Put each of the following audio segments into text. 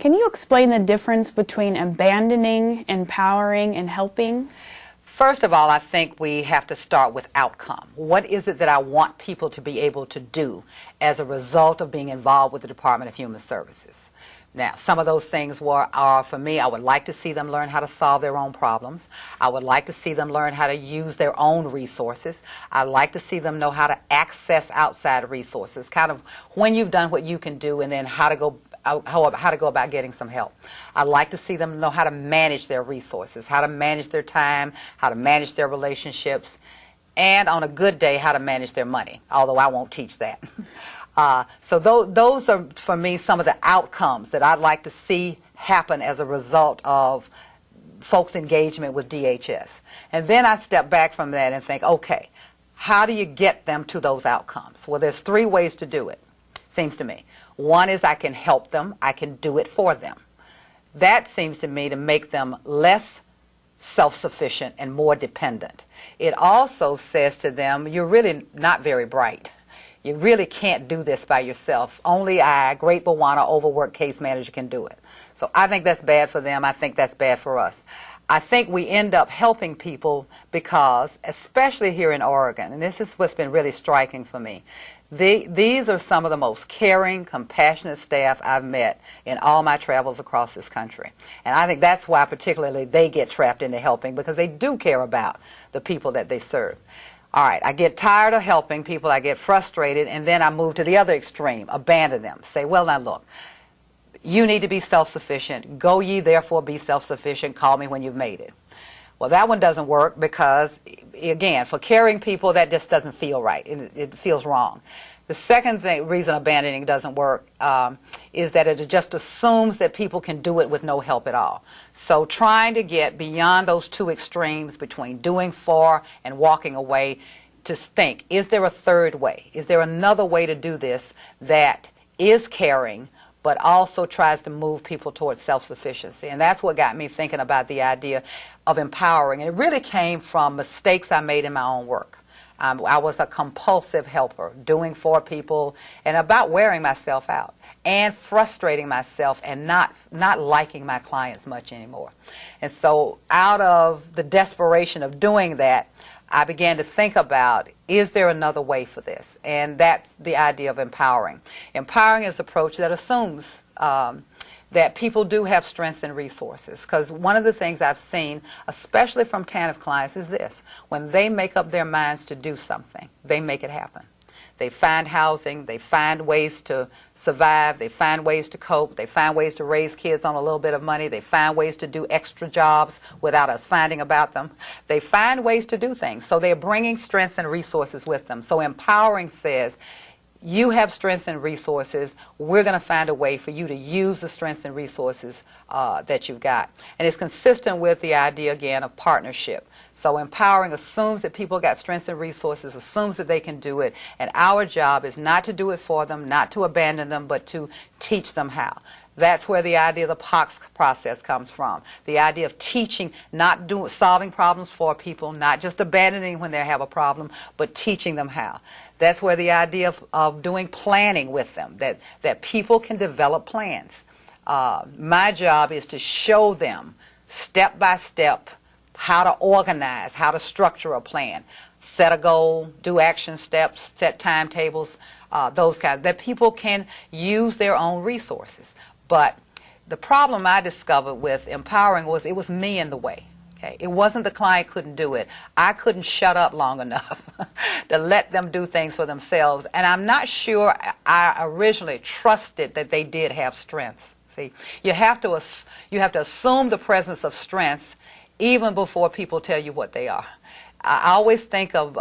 Can you explain the difference between abandoning, empowering, and helping? First of all, I think we have to start with outcome. What is it that I want people to be able to do as a result of being involved with the Department of Human Services? Now, some of those things are, for me, I would like to see them learn how to solve their own problems. I would like to see them learn how to use their own resources. I'd like to see them know how to access outside resources, kind of when you've done what you can do and then how to go about getting some help. I'd like to see them know how to manage their resources, how to manage their time, how to manage their relationships, and on a good day, how to manage their money, although I won't teach that. So those are, for me, some of the outcomes that I'd like to see happen as a result of folks' engagement with DHS. And then I step back from that and think, okay, how do you get them to those outcomes? Well, there's 3 ways to do it, seems to me. One is I can help them. I can do it for them. That seems to me to make them less self-sufficient and more dependent. It also says to them, you're really not very bright. You really can't do this by yourself. Only I, great Bwana, overworked case manager, can do it. So I think that's bad for them. I think that's bad for us. I think we end up helping people because, especially here in Oregon, and this is what's been really striking for me, these are some of the most caring, compassionate staff I've met in all my travels across this country. And I think that's why particularly they get trapped into helping, because they do care about the people that they serve. All right, I get tired of helping people, I get frustrated, and then I move to the other extreme, abandon them. Say, well, now look, you need to be self-sufficient. Go ye therefore be self-sufficient. Call me when you've made it. Well, that one doesn't work because, again, for caring people, that just doesn't feel right. It feels wrong. The second reason abandoning doesn't work is that it just assumes that people can do it with no help at all. So trying to get beyond those 2 extremes between doing for and walking away, to think, is there a third way? Is there another way to do this that is caring but also tries to move people towards self-sufficiency? And that's what got me thinking about the idea of empowering. And it really came from mistakes I made in my own work. I was a compulsive helper, doing for people and about wearing myself out and frustrating myself and not liking my clients much anymore. And so out of the desperation of doing that, I began to think about, is there another way for this? And that's the idea of empowering. Empowering is an approach that assumes that people do have strengths and resources. Because one of the things I've seen, especially from TANF clients, is this. When they make up their minds to do something, they make it happen. They find housing, they find ways to survive, they find ways to cope, they find ways to raise kids on a little bit of money, they find ways to do extra jobs without us finding about them. They find ways to do things. So they're bringing strengths and resources with them. So empowering says, you have strengths and resources. We're going to find a way for you to use the strengths and resources that you've got. And it's consistent with the idea, again, of partnership. So empowering assumes that people got strengths and resources, assumes that they can do it, and our job is not to do it for them, not to abandon them, but to teach them how. That's where the idea of the POX process comes from. The idea of teaching, not solving problems for people, not just abandoning when they have a problem, but teaching them how. That's where the idea of doing planning with them, that people can develop plans. My job is to show them step by step how to organize, how to structure a plan, set a goal, do action steps, set timetables, those kinds, that people can use their own resources. But the problem I discovered with empowering was it was me in the way. Okay? It wasn't the client couldn't do it. I couldn't shut up long enough to let them do things for themselves. And I'm not sure I originally trusted that they did have strengths. See, you have to assume the presence of strengths even before people tell you what they are. I always think of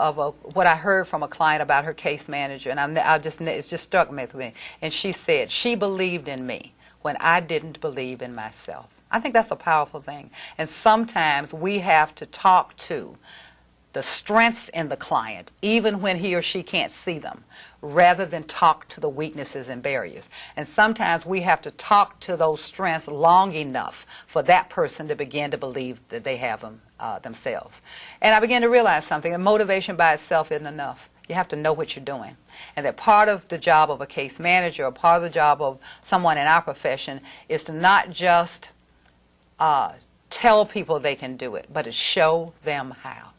what I heard from a client about her case manager, and it's just struck me. And she said she believed in me when I didn't believe in myself. I think that's a powerful thing. And sometimes we have to talk to the strengths in the client, even when he or she can't see them, rather than talk to the weaknesses and barriers. And sometimes we have to talk to those strengths long enough for that person to begin to believe that they have them themselves. And I began to realize something, that motivation by itself isn't enough. You have to know what you're doing. And that part of the job of a case manager, or part of the job of someone in our profession, is to not just tell people they can do it, but to show them how.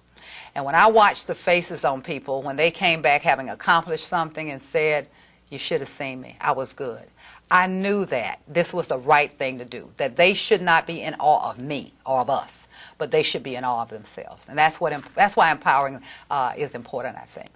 And when I watched the faces on people when they came back having accomplished something and said, "You should have seen me, I was good," I knew that this was the right thing to do, that they should not be in awe of me or of us, but they should be in awe of themselves. And that's why empowering is important, I think.